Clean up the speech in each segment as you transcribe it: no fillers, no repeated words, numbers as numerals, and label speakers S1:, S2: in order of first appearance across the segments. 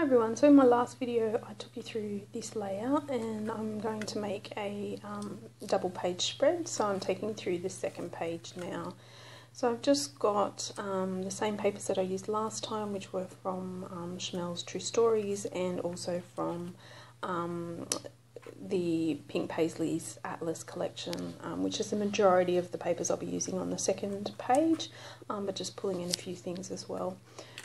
S1: everyone, so in my last video I took you through this layout and I'm going to make a double page spread, so I'm taking you through the second page now. So I've just got the same papers that I used last time, which were from Shimelle's True Stories and also from the Pink Paislee's Atlas collection, which is the majority of the papers I'll be using on the second page, but just pulling in a few things as well.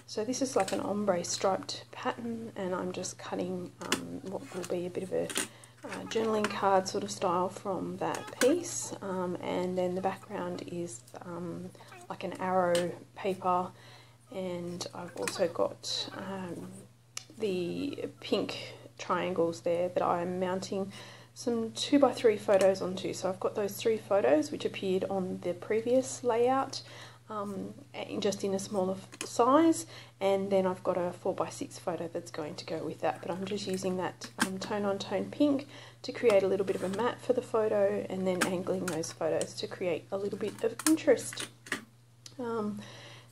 S1: So this is like an ombre striped pattern, and I'm just cutting what will be a bit of a journaling card sort of style from that piece, and then the background is like an arrow paper, and I've also got the pink triangles there that I'm mounting some 2x3 photos onto. So I've got those 3 photos which appeared on the previous layout, just in a smaller size, and then I've got a 4x6 photo that's going to go with that, but I'm just using that tone on tone pink to create a little bit of a matte for the photo, and then angling those photos to create a little bit of interest.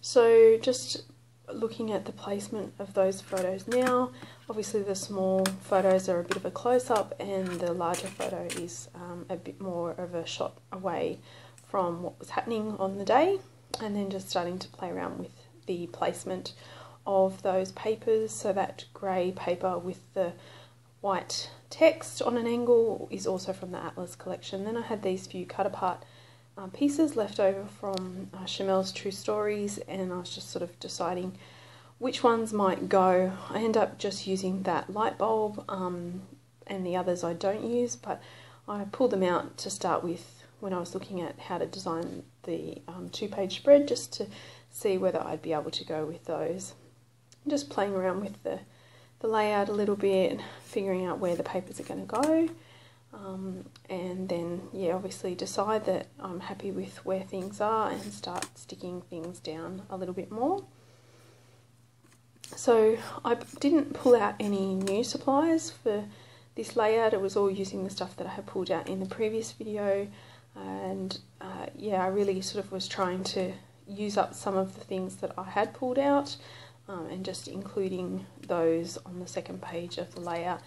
S1: So just looking at the placement of those photos now, obviously the small photos are a bit of a close-up and the larger photo is a bit more of a shot away from what was happening on the day, and then just starting to play around with the placement of those papers. So that grey paper with the white text on an angle is also from the Atlas collection. Then I had these few cut apart pieces left over from Shimelle's True Stories, and I was just sort of deciding which ones might go. I end up just using that light bulb, and the others I don't use, but I pulled them out to start with when I was looking at how to design the 2-page spread, just to see whether I'd be able to go with those. I'm just playing around with the layout a little bit, figuring out where the papers are going to go, and then obviously decide that I'm happy with where things are and start sticking things down a little bit more. So I didn't pull out any new supplies for this layout. It was all using the stuff that I had pulled out in the previous video, and I really sort of was trying to use up some of the things that I had pulled out, and just including those on the second page of the layout.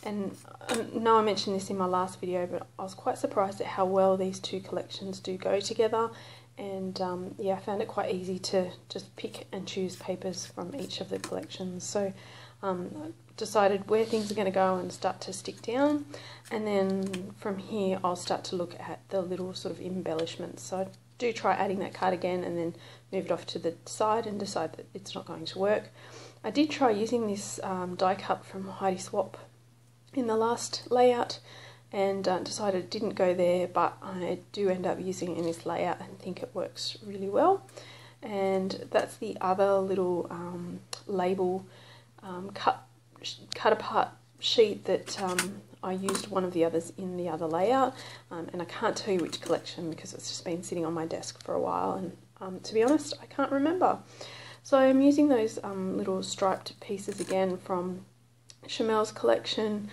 S1: And I know I mentioned this in my last video, but I was quite surprised at how well these two collections do go together, and I found it quite easy to just pick and choose papers from each of the collections. So I decided where things are going to go and start to stick down, and then from here I'll start to look at the little sort of embellishments. So I do try adding that card again and then move it off to the side and decide that it's not going to work. I did try using this die cut from Heidi Swap in the last layout, and decided it didn't go there, but I do end up using it in this layout and think it works really well. And that's the other little label cut apart sheet that I used one of the others in the other layout, and I can't tell you which collection because it's just been sitting on my desk for a while, and to be honest I can't remember. So I'm using those little striped pieces again from Shimelle's collection.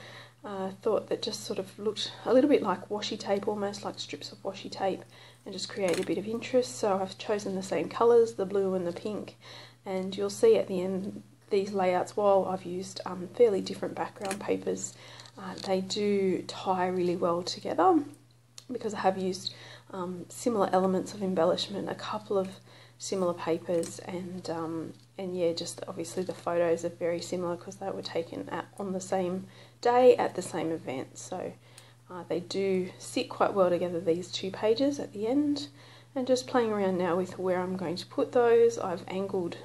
S1: Thought that just sort of looked a little bit like washi tape, almost like strips of washi tape, and just create a bit of interest. So I've chosen the same colours, the blue and the pink, and you'll see at the end these layouts, while I've used fairly different background papers, they do tie really well together because I have used similar elements of embellishment, a couple of similar papers, and just obviously the photos are very similar because they were taken on the same day at the same event. So they do sit quite well together, these 2 pages at the end. And just playing around now with where I'm going to put those. I've angled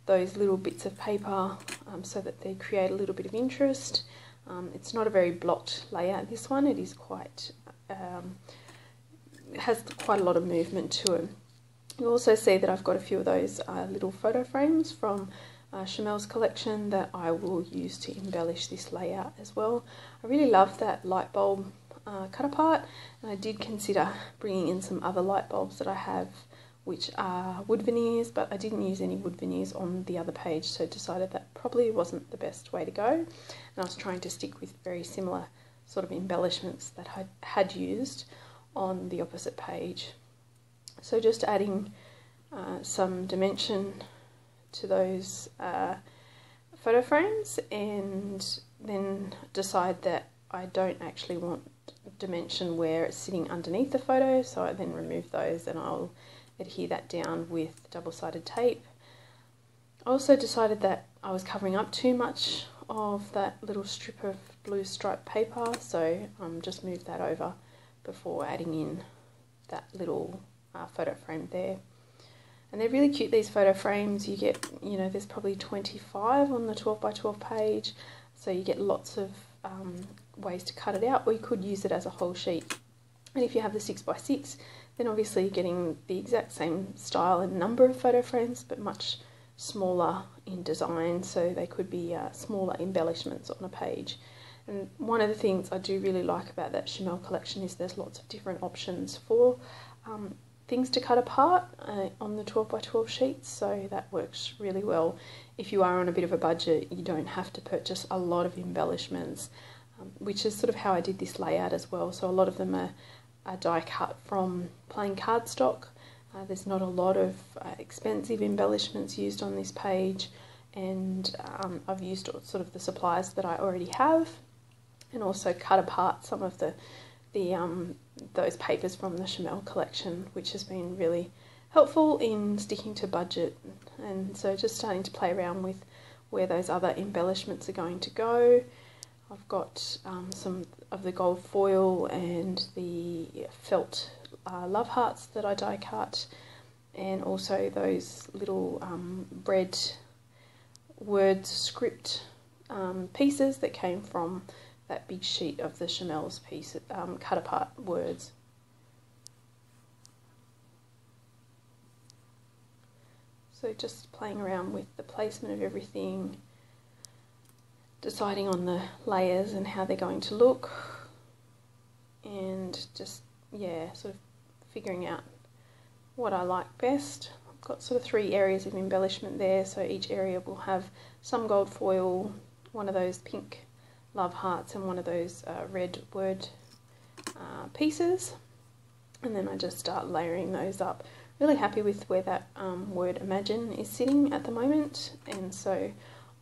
S1: those little bits of paper so that they create a little bit of interest. It's not a very blocked layout, this one. It is quite, it has quite a lot of movement to it. You'll also see that I've got a few of those little photo frames from Shimelle's collection that I will use to embellish this layout as well. I really love that light bulb cut apart, and I did consider bringing in some other light bulbs that I have which are wood veneers, but I didn't use any wood veneers on the other page, so decided that probably wasn't the best way to go, and I was trying to stick with very similar sort of embellishments that I had used on the opposite page. So just adding some dimension to those photo frames, and then decide that I don't actually want dimension where it's sitting underneath the photo, so I then remove those and I'll adhere that down with double-sided tape. I also decided that I was covering up too much of that little strip of blue striped paper, so just moved that over before adding in that little photo frame there. And they're really cute, these photo frames. You get, you know, there's probably 25 on the 12 by 12 page, so you get lots of ways to cut it out, or you could use it as a whole sheet. And if you have the 6 by 6, then obviously you're getting the exact same style and number of photo frames, but much smaller in design, so they could be smaller embellishments on a page. And one of the things I do really like about that Shimelle collection is there's lots of different options for things to cut apart on the 12 by 12 sheets, so that works really well. If you are on a bit of a budget, you don't have to purchase a lot of embellishments, which is sort of how I did this layout as well. So a lot of them are die cut from plain cardstock. There's not a lot of expensive embellishments used on this page, and I've used sort of the supplies that I already have, and also cut apart some of those papers from the Shimelle collection, which has been really helpful in sticking to budget. And so just starting to play around with where those other embellishments are going to go. I've got some of the gold foil and the felt love hearts that I die cut, and also those little red word script pieces that came from that big sheet of the Shimelle's piece, cut apart words. So just playing around with the placement of everything, deciding on the layers and how they're going to look, and just, yeah, sort of figuring out what I like best. I've got sort of 3 areas of embellishment there, so each area will have some gold foil, one of those pink love hearts, and one of those red word pieces, and then I just start layering those up. Really happy with where that word imagine is sitting at the moment, and so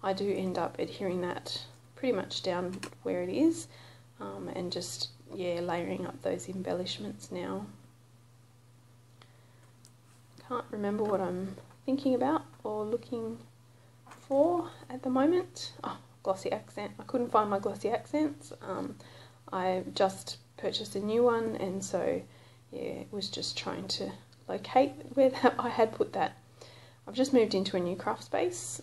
S1: I do end up adhering that pretty much down where it is, and just, yeah, layering up those embellishments now. Can't remember what I'm thinking about or looking for at the moment. Oh, glossy accent. I couldn't find my glossy accents. I just purchased a new one, and so, yeah, was just trying to locate where I had put that. I've just moved into a new craft space,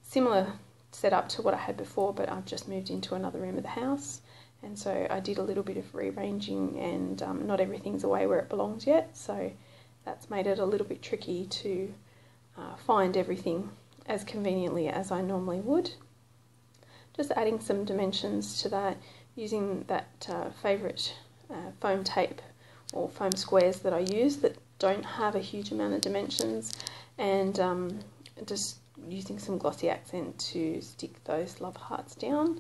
S1: similar setup to what I had before, but I've just moved into another room of the house, and so I did a little bit of rearranging, and not everything's away where it belongs yet, so that's made it a little bit tricky to find everything as conveniently as I normally would. Just adding some dimensions to that, using that favourite foam tape or foam squares that I use that don't have a huge amount of dimensions, and just using some glossy accent to stick those love hearts down.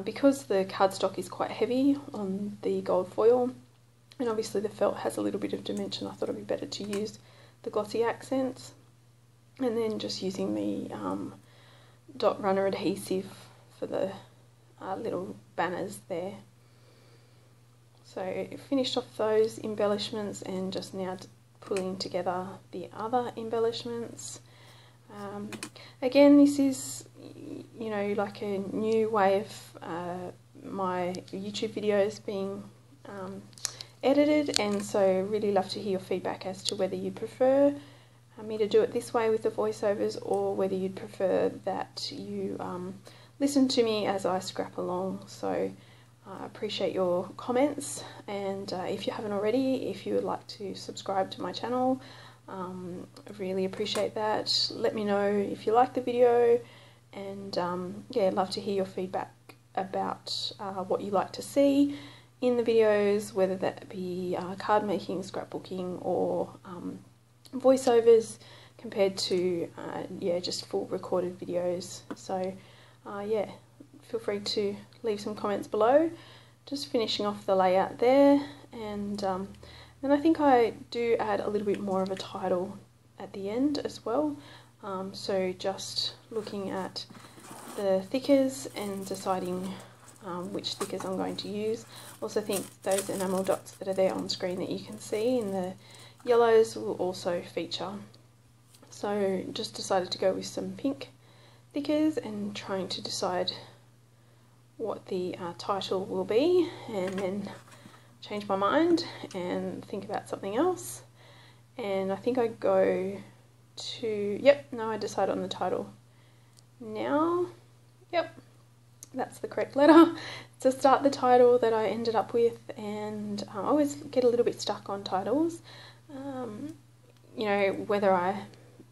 S1: Because the cardstock is quite heavy on the gold foil, and obviously the felt has a little bit of dimension, I thought it would be better to use the glossy accents, and then just using the dot runner adhesive for the little banners there. So finished off those embellishments, and just now pulling together the other embellishments. Again, this is, you know, like a new way of my YouTube videos being edited, and so really love to hear your feedback as to whether you prefer me to do it this way with the voiceovers, or whether you'd prefer that you listen to me as I scrap along. So I appreciate your comments, and if you haven't already, if you would like to subscribe to my channel, I really appreciate that. Let me know if you like the video, and yeah, I'd love to hear your feedback about what you like to see in the videos, whether that be card making, scrapbooking, or voiceovers compared to yeah, just full recorded videos. So yeah, feel free to leave some comments below. Just finishing off the layout there, and then I think I do add a little bit more of a title at the end as well. So just looking at the thickers and deciding which thickers I'm going to use. Also think those enamel dots that are there on screen that you can see in the yellows will also feature. So just decided to go with some pink thickers and trying to decide what the title will be, and then change my mind and think about something else. And I think I go to, I decide on the title now. That's the correct letter to start the title that I ended up with. And I always get a little bit stuck on titles, you know, whether I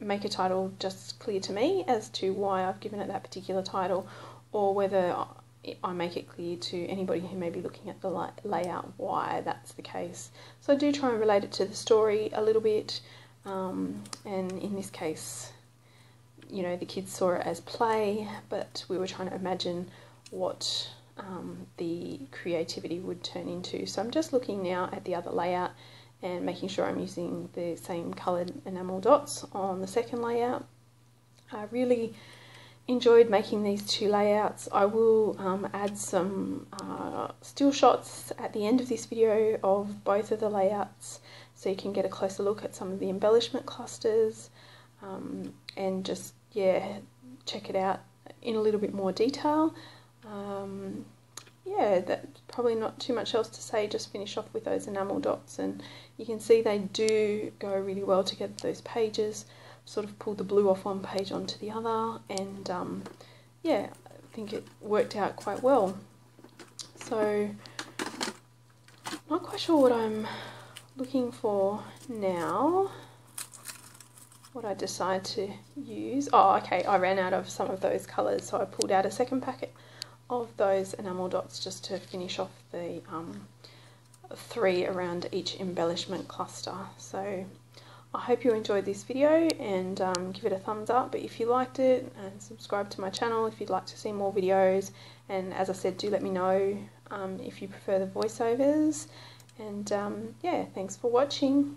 S1: make a title just clear to me as to why I've given it that particular title, or whether I make it clear to anybody who may be looking at the layout why that's the case. So I do try and relate it to the story a little bit, and in this case, you know, the kids saw it as play, but we were trying to imagine what the creativity would turn into. So I'm just looking now at the other layout and making sure I'm using the same coloured enamel dots on the second layout. I really enjoyed making these two layouts. I will add some still shots at the end of this video of both of the layouts so you can get a closer look at some of the embellishment clusters, and just, check it out in a little bit more detail. That's probably not too much else to say. Just finish off with those enamel dots, and you can see they do go really well together, those pages. Sort of pulled the blue off one page onto the other, and I think it worked out quite well. So not quite sure what I'm looking for now, what I decide to use. Oh, okay, I ran out of some of those colours, so I pulled out a second packet of those enamel dots just to finish off the 3 around each embellishment cluster. So I hope you enjoyed this video, and give it a thumbs up if you liked it, and subscribe to my channel if you'd like to see more videos. And as I said, do let me know if you prefer the voiceovers, and thanks for watching.